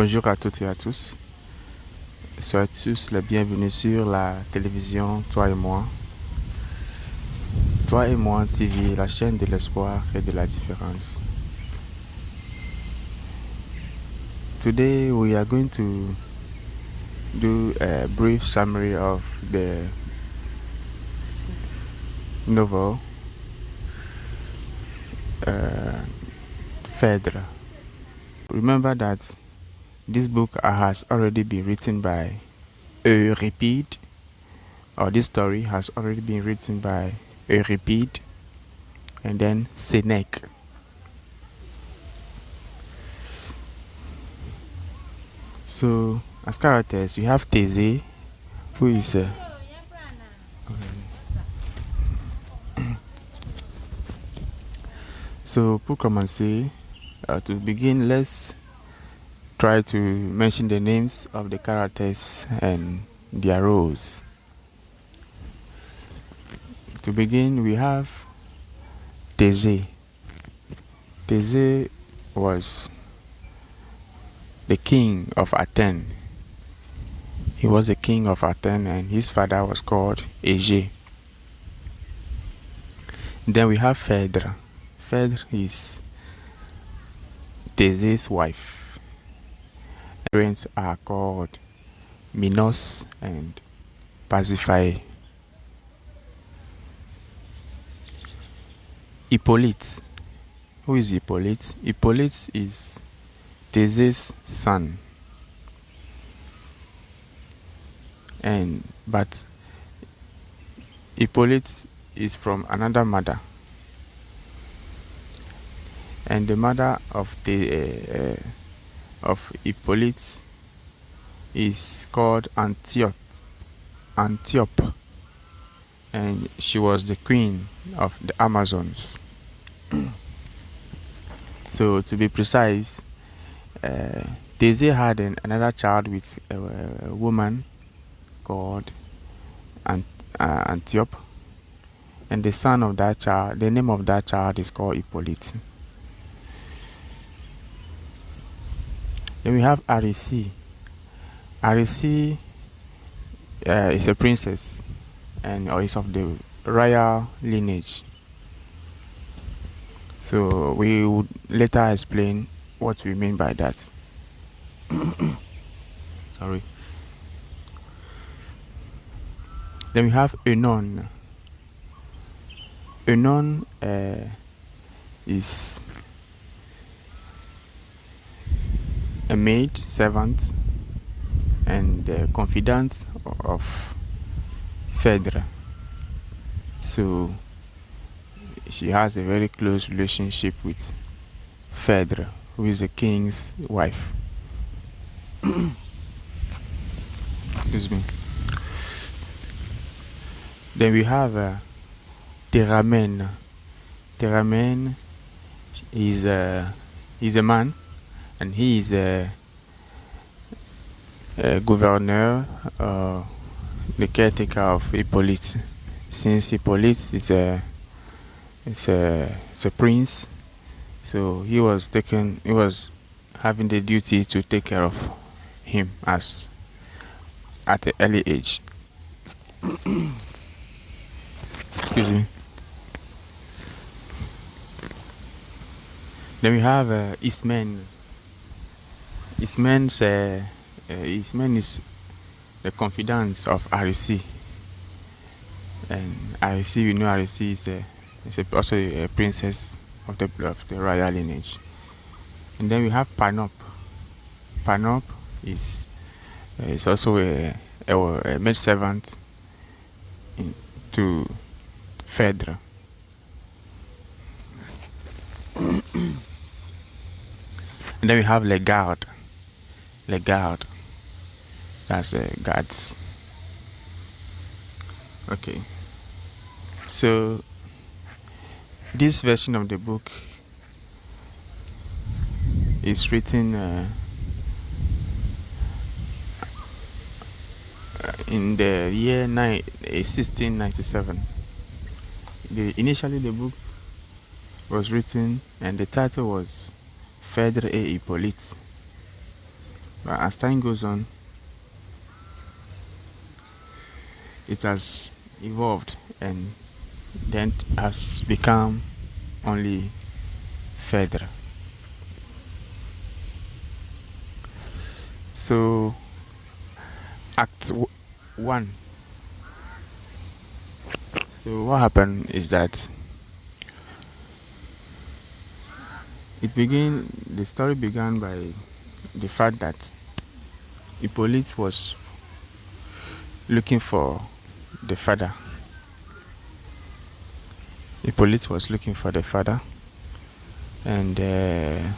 Bonjour à toutes et à tous. Soyez tous les bienvenus sur la télévision Toi et moi. Toi et moi TV, la chaîne de l'espoir et de la différence. Today we are going to do a brief summary of the novel Phèdre. Remember that this book has already been written by Euripide, or this story has already been written by Euripide and then Sénèque. So as characters we have Thésée, who is so pour commencer, to begin, let's try to mention the names of the characters and their roles. To begin, we have Thésée. Thésée was the king of Athens. He was the king of Athens and his father was called Égée. Then we have Phèdre. Phèdre is Thésée's wife. Parents are called Minos and Pasiphae. Hippolyte. Who is Hippolyte? Hippolyte is Thésée's son. But Hippolyte is from another mother. And the mother of Hippolyte is called Antiope, and she was the queen of the Amazons. So to be precise, Thésée had another child with a woman called Antiope, and the son of that child, the name of that child is called Hippolyte. Then we have Racine. Racine is a princess or is of the royal lineage. So we would later explain what we mean by that. Sorry. Then we have Eunon. Eunon is a maid servant and confidant of Phèdre. So she has a very close relationship with Phèdre, who is the king's wife. Excuse me. Then we have Théramène. Théramène is a man, and he is a governor, the caretaker of Hippolyte. Since Hippolyte is a prince, so he was having the duty to take care of him at an early age. Excuse me. Then we have Ismène. Ismène is the confidant of Racine, and Racine, we know Racine is also a princess of the royal lineage. And then we have Panope. Panope is also a maid servant to Phèdre. And then we have Les Gardes. That's guards. Okay. So this version of the book is written in the year 1697. Initially the book was written and the title was Phèdre et Hippolyte. But as time goes on, it has evolved and then has become only Phèdre. So, Act 1. So, what happened is that the story began by the fact that Hippolyte was looking for the father. Hippolyte was looking for the father, and the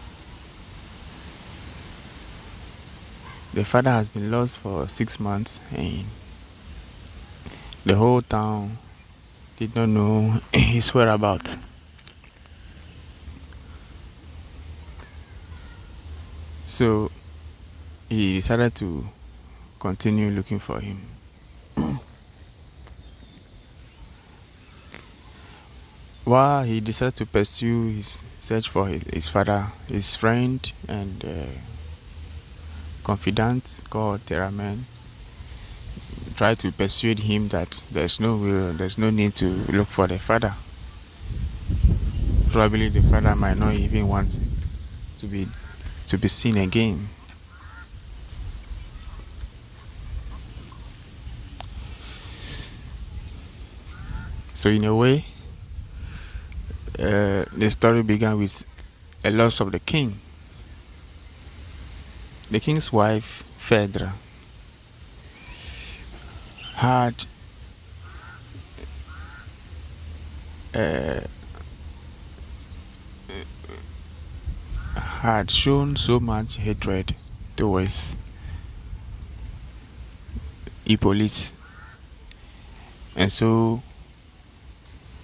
father has been lost for 6 months, and the whole town did not know his whereabouts. So he decided to continue looking for him. While he decided to pursue his search for his father, his friend and confidant called Theraman tried to persuade him that there's no need to look for the father. Probably the father might not even want to be seen again. So in a way, the story began with a loss of the king. The king's wife, Phèdre, had shown so much hatred towards Hippolyte, and so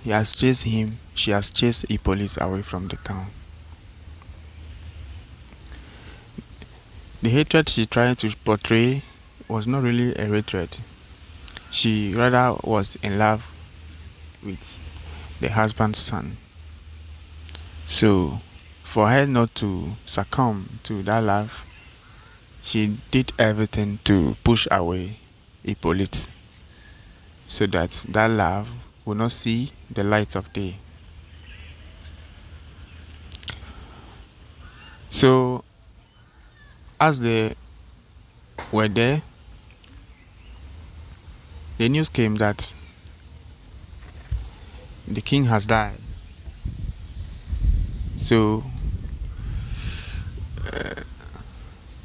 she has chased Hippolyte away from the town. The hatred she tried to portray was not really a hatred. She rather was in love with the husband's son. So, for her not to succumb to that love, she did everything to push away Hippolyte so that love will not see the light of day. So, as they were there, the news came that the king has died. So,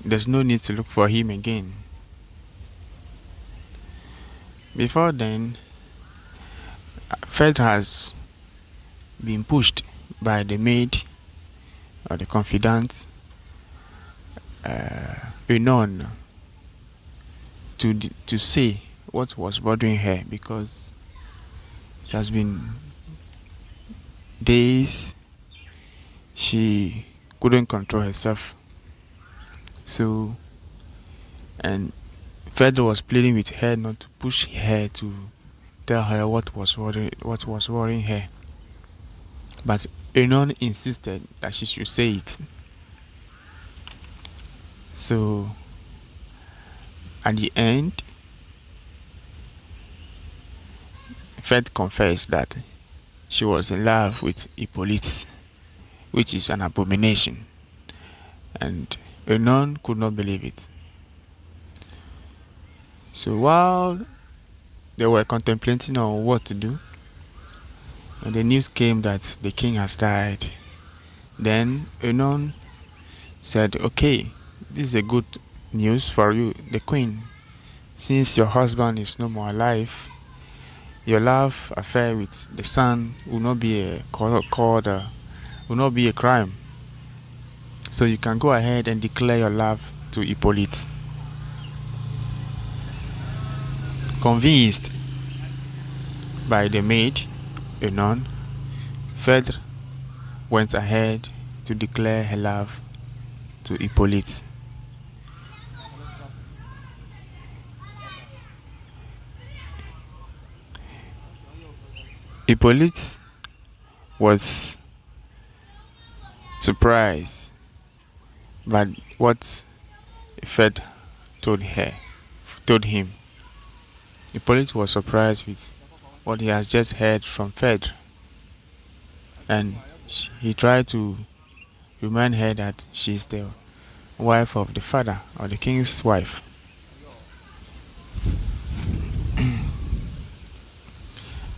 there's no need to look for him again. Before then, Phèdre has been pushed by the maid or the confidant, Unknown, to say what was bothering her, because it has been days she couldn't control herself. So, and Phèdre was pleading with her not to push her to tell her what was worrying her. But Unknown insisted that she should say it. So, at the end, Phèdre confessed that she was in love with Hippolyte, which is an abomination, and Unknown could not believe it. So while they were contemplating on what to do, and the news came that the king has died, then Unknown said, okay, this is a good news for you, the queen. Since your husband is no more alive, your love affair with the son will not be will not be a crime. So you can go ahead and declare your love to Hippolyte. Convinced by the maid, Unknown, Phèdre went ahead to declare her love to Hippolyte. Hippolyte was surprised by what Phèdre told him. Hippolyte was surprised with what he has just heard from Phèdre, and he tried to remind her that she is the wife of the father, or the king's wife.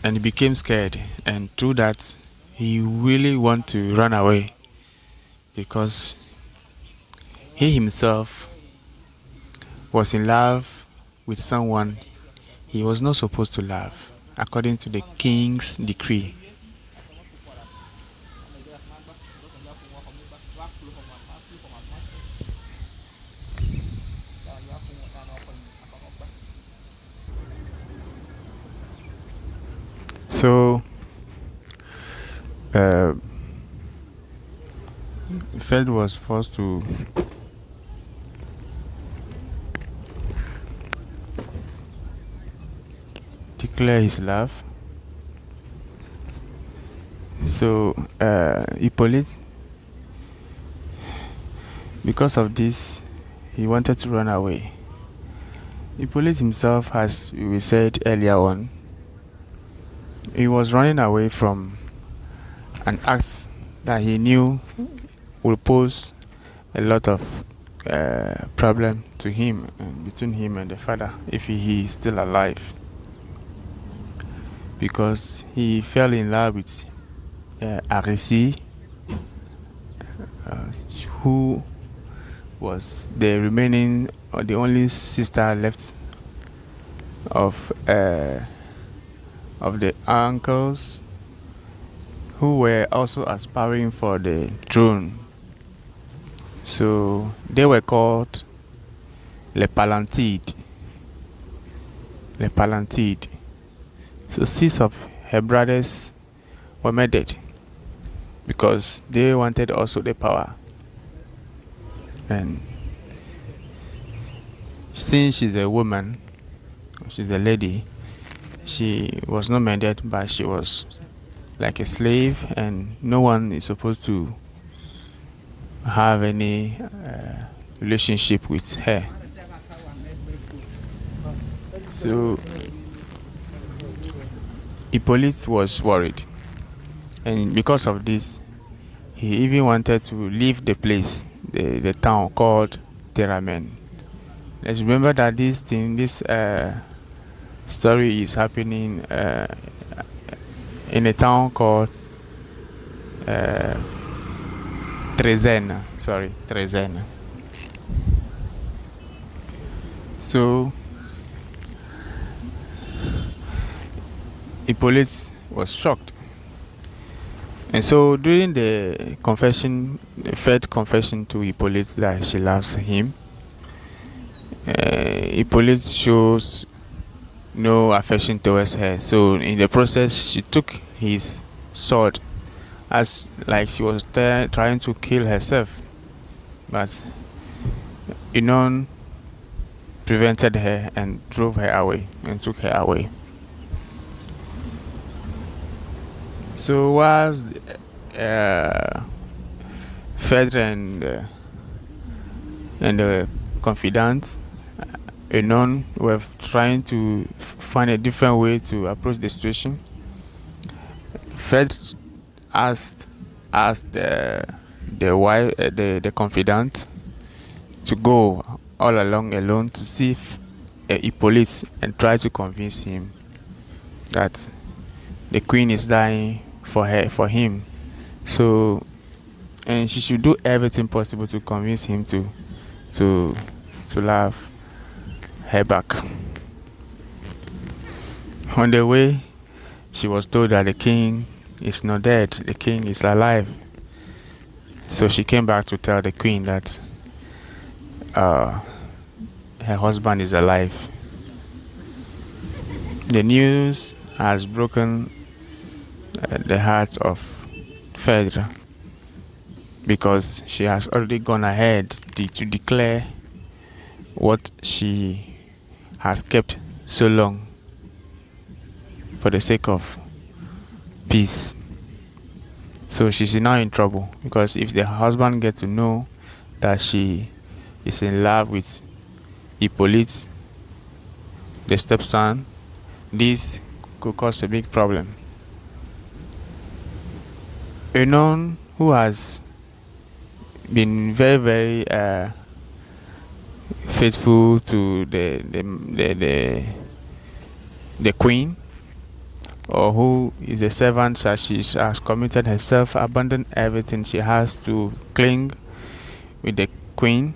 And he became scared, and through that he really wanted to run away, because he himself was in love with someone he was not supposed to love, according to the king's decree. So Phèdre was forced to declare his love. So Hippolyte, because of this, he wanted to run away. Hippolyte himself, as we said earlier on, he was running away from an act that he knew will pose a lot of problem to him, and between him and the father, if he is still alive, because he fell in love with Racine, who was the remaining, or the only sister left of the uncles who were also aspiring for the throne. So they were called les Palantides. Les Palantides. So 6 of her brothers were murdered because they wanted also the power. And since she's a woman, she's a lady, she was not murdered, but she was like a slave, and no one is supposed to have any relationship with her. So Hippolyte was worried, and because of this, he even wanted to leave the place, the town called Racine. Let's remember that this story is happening in a town called Racine. So Hippolyte was shocked, and so during the confession, the third confession to Hippolyte that she loves him, Hippolyte shows no affection towards her. So in the process, she took his sword, as like she was trying to kill herself, but Inon prevented her and drove her away and took her away. So whilst Phèdre and the confidant Inon were trying to find a different way to approach the situation, Phèdre asked the confidant to go all along alone to see if Hippolyte, and try to convince him that the queen is dying for him. So, and she should do everything possible to convince him to love her back. On the way, she was told that the king is not dead, the king is alive. So she came back to tell the queen that her husband is alive. The news has broken the heart of Phèdre, because she has already gone ahead to declare what she has kept so long for the sake of peace. So she's now in trouble, because if the husband gets to know that she is in love with Hippolyte, the stepson, this could cause a big problem. Eunon, who has been very, very faithful to the queen, or who is a servant, that she has committed herself, abandoned everything she has to cling with the queen.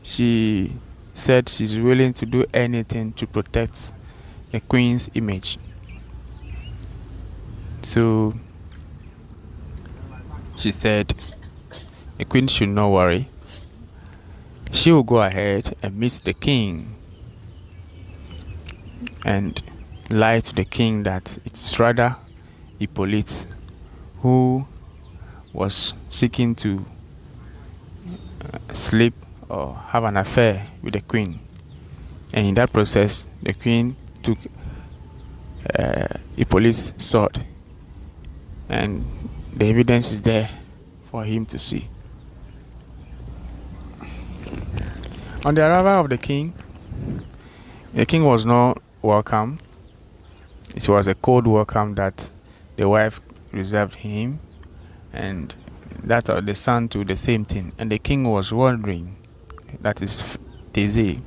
She said she's willing to do anything to protect the queen's image. So she said the queen should not worry. She will go ahead and meet the king and lie to the king that it's rather Hippolyte who was seeking to sleep or have an affair with the queen. And in that process, the queen took Hippolyte's sword, and the evidence is there for him to see. On the arrival of the king was not welcome. It was a cold welcome that the wife reserved him, and that of the son to the same thing. And the king was wondering, that is Thésée,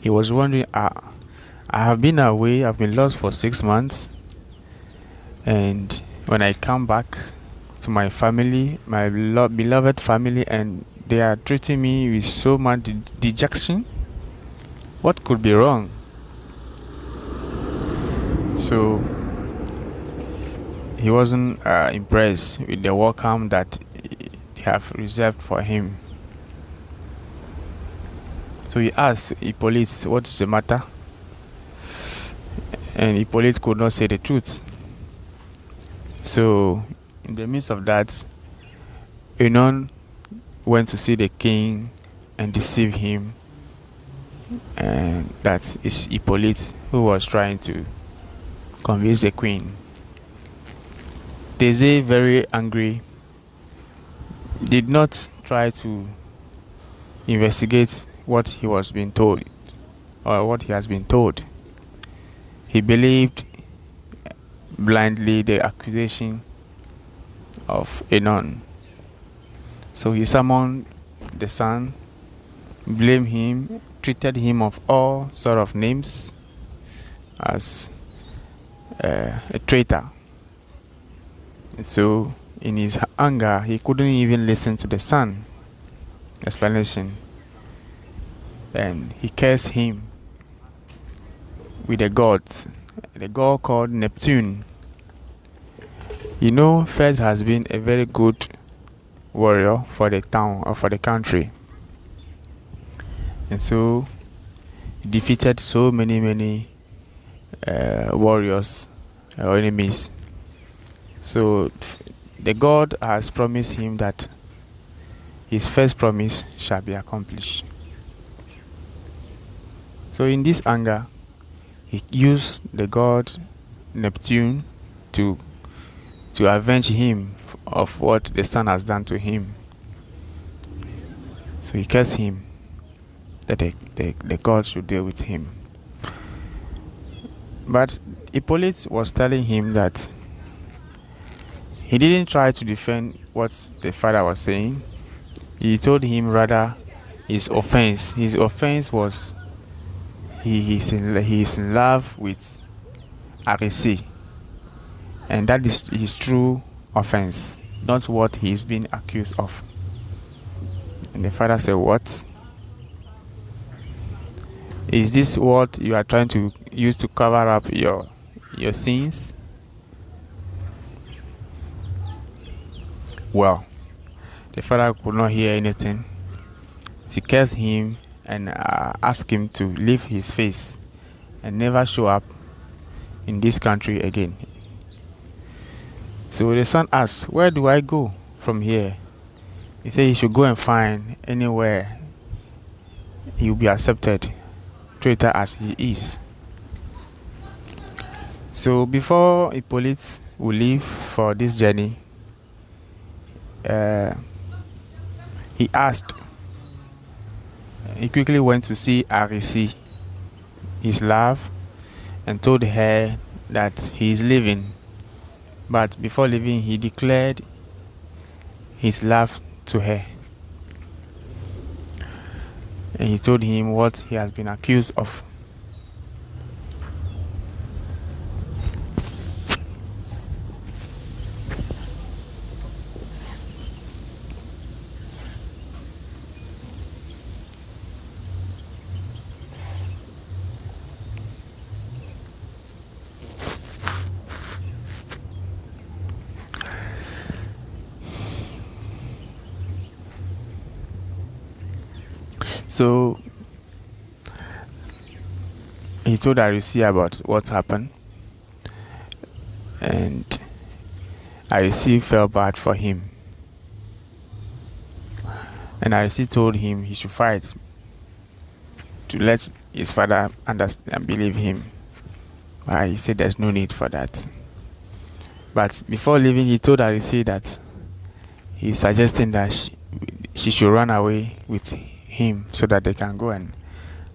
he was wondering, I have been away, I've been lost for 6 months, and when I come back to my family, my beloved family, and they are treating me with so much dejection, what could be wrong? So he wasn't impressed with the welcome that they have reserved for him. So he asked Hippolyte, what's the matter? And Hippolyte could not say the truth. So in the midst of that, Eunon went to see the king and deceive him, and that is Hippolyte who was trying to convince the queen. Thésée, very angry, did not try to investigate what he was being told or what he has been told. He believed blindly the accusation of Eunon. So he summoned the son, blamed him, treated him of all sort of names as a traitor. So in his anger, he couldn't even listen to the son explanation, and he cursed him with the gods, the god called Neptune. You know, Phèdre has been a very good warrior for the town or for the country, and so he defeated so many warriors or enemies. So the god has promised him that his first promise shall be accomplished. So in this anger, he used the god Neptune to avenge him of what the son has done to him. So he cursed him that the god should deal with him. But Hippolyte was telling him that he didn't try to defend what the father was saying. He told him rather his offense. His offense was he is in love with Racine, and that is his true offense, not what he is being accused of. And the father said, what? Is this what you are trying to use to cover up your sins? Well, the father could not hear anything. She cursed him and asked him to leave his face and never show up in this country again. So the son asked, where do I go from here? He said he should go and find anywhere he will be accepted, traitor as he is. So before Hippolyte will leave for this journey, he asked he quickly went to see Racine, his love, and told her that he is leaving. But before leaving, he declared his love to her. And he told him what he has been accused of. So he told Racine about what happened, and Racine felt bad for him. And Racine told him he should fight to let his father understand and believe him. But he said there's no need for that. But before leaving, he told Racine that he's suggesting that she should run away with him so that they can go and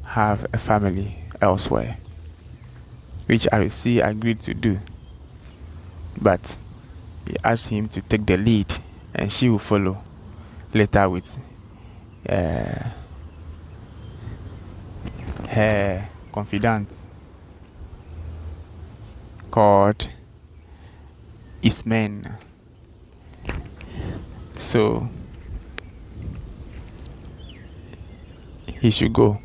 have a family elsewhere, which Racine agreed to do. But he asked him to take the lead and she will follow later with her confidant called Ismen. So he should go.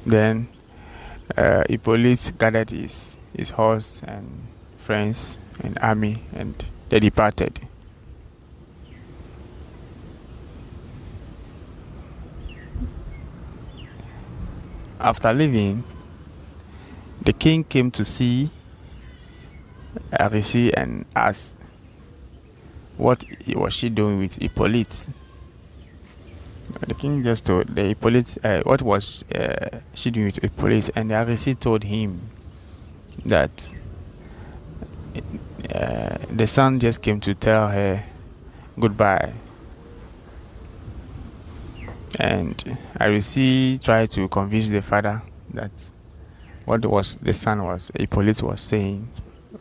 Then Hippolyte gathered his horse and friends and army, and they departed. After leaving, the king came to see Racine and asked what was she doing with Hippolyte. The king just told the Hippolyte what was she doing with Hippolyte, and Racine told him that the son just came to tell her goodbye. And Racine tried to convince the father that what was the son was Hippolyte was saying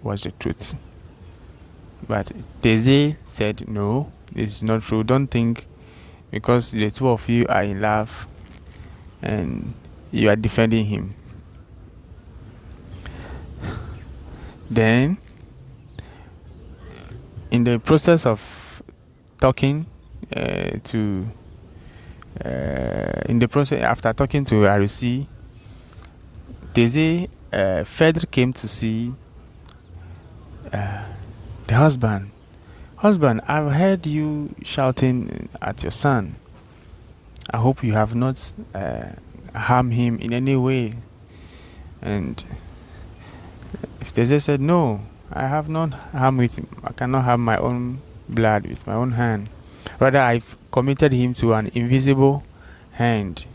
was the truth. But Thésée said, no, this is not true. Don't think because the two of you are in love and you are defending him. Then, in the process of talking after talking to Racine, Thésée, Phèdre came to see the husband. Husband, I've heard you shouting at your son. I hope you have not harmed him in any way. And Thésée said, no, I have not harmed him. I cannot have my own blood with my own hand. Rather, I've committed him to an invisible hand,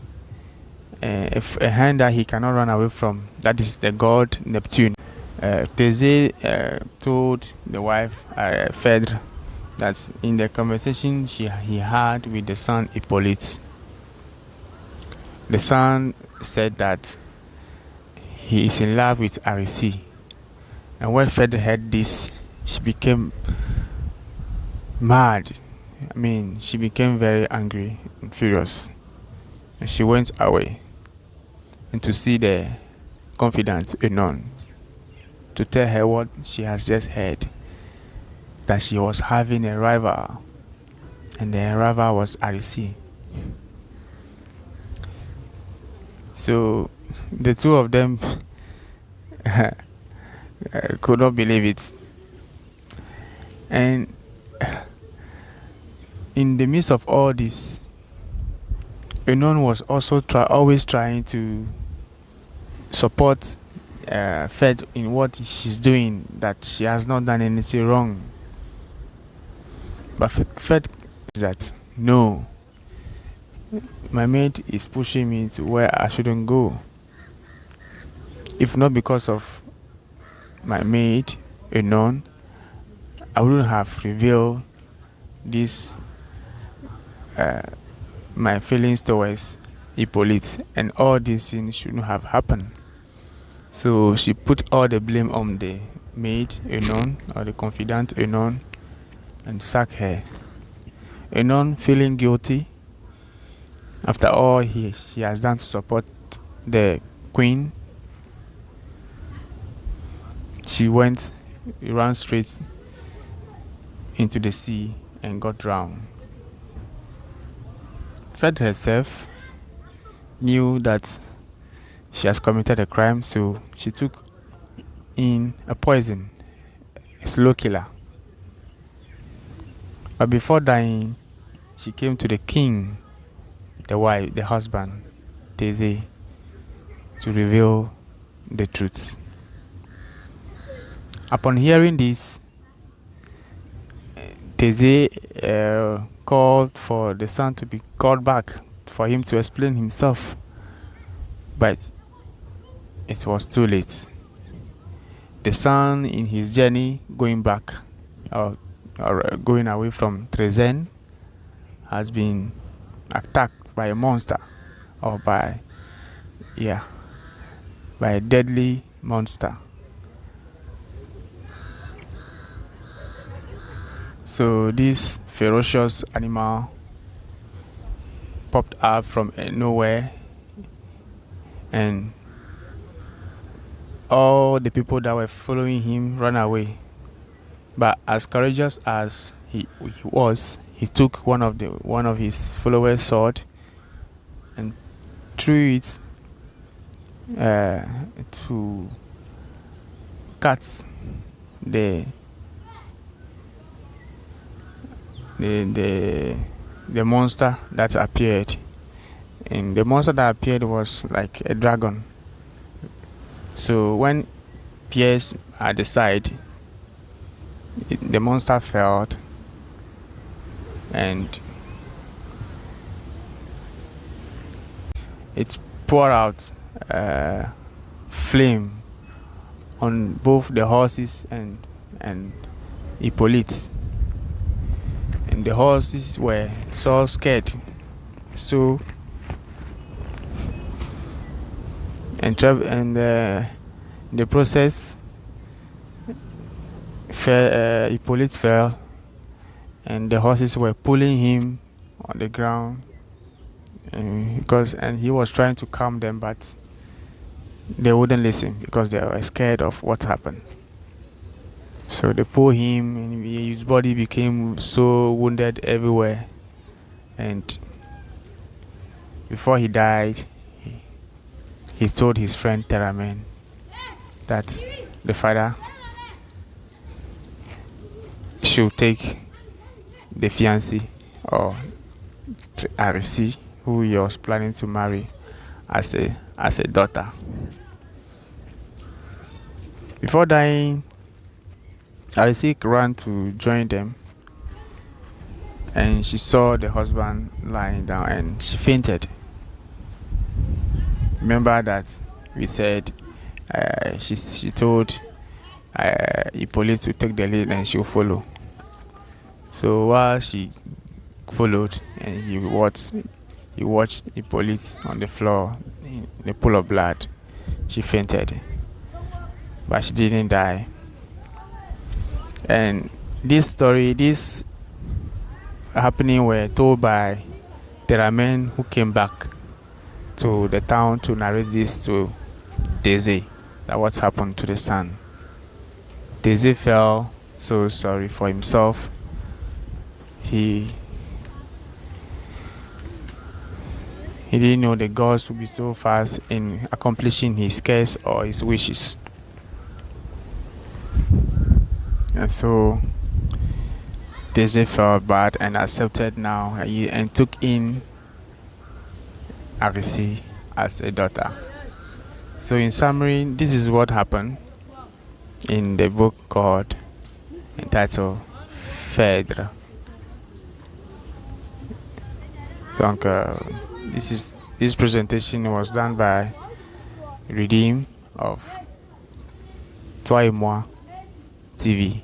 a hand that he cannot run away from. That is the god Neptune. Thésée told the wife, Phèdre, that in the conversation he had with the son Hippolyte, the son said that he is in love with Racine. And when Phèdre heard this, she became mad. I mean, she became very angry and furious. And she went away and to see the confidant Enon to tell her what she has just heard, that she was having a rival, and the rival was Racine. So the two of them could not believe it. And in the midst of all this, Enon was also always trying to support Phèdre in what she's doing, that she has not done anything wrong. But Phèdre is that, no, my mate is pushing me to where I shouldn't go. If not because of my mate, Enon, I wouldn't have revealed this my feelings towards Hippolyte, and all these things shouldn't have happened. So she put all the blame on the maid, Enon, or the confidant, Enon, and sacked her. Enon, feeling guilty after all he has done to support the queen, she ran straight into the sea and got drowned. Phèdre herself knew that she has committed a crime, so she took in a poison, a slow killer. But before dying, she came to the king, the husband, Thésée, to reveal the truth. Upon hearing this, Thésée called for the son to be called back for him to explain himself. But it was too late. The son, in his journey going back or going away from Racine, has been attacked by a monster, or by a deadly monster. So this ferocious animal popped up from nowhere, and all the people that were following him ran away. But as courageous as he was, he took one of his followers' sword and threw it to cut the monster that appeared. And the monster that appeared was like a dragon. So when pierced at the side, the monster fell, and it poured out flame on both the horses and Hippolyte. And the horses were so scared. So in the process, Hippolyte fell, and the horses were pulling him on the ground, and he was trying to calm them, but they wouldn't listen because they were scared of what happened. So they pulled him, and his body became so wounded everywhere. And before he died, he told his friend Théramène that the father should take the fiancée, or Racine, who he was planning to marry, as a daughter. Before dying, Racine ran to join them, and she saw the husband lying down, and she fainted. Remember that we said she told Hippolyte to take the lead and she'll follow. So while she followed, and he watched Hippolyte on the floor in a pool of blood, she fainted, but she didn't die. And this happening were told by Théramène, who came back to the town to narrate this to Thésée, that what's happened to the son. Thésée felt so sorry for himself. He didn't know the gods would be so fast in accomplishing his case or his wishes. And so Thésée felt bad and accepted now, and took in Racine as a daughter. So in summary, this is what happened in the book entitled Phèdre. Donc, this presentation was done by Redeem of Toi et Moi TV.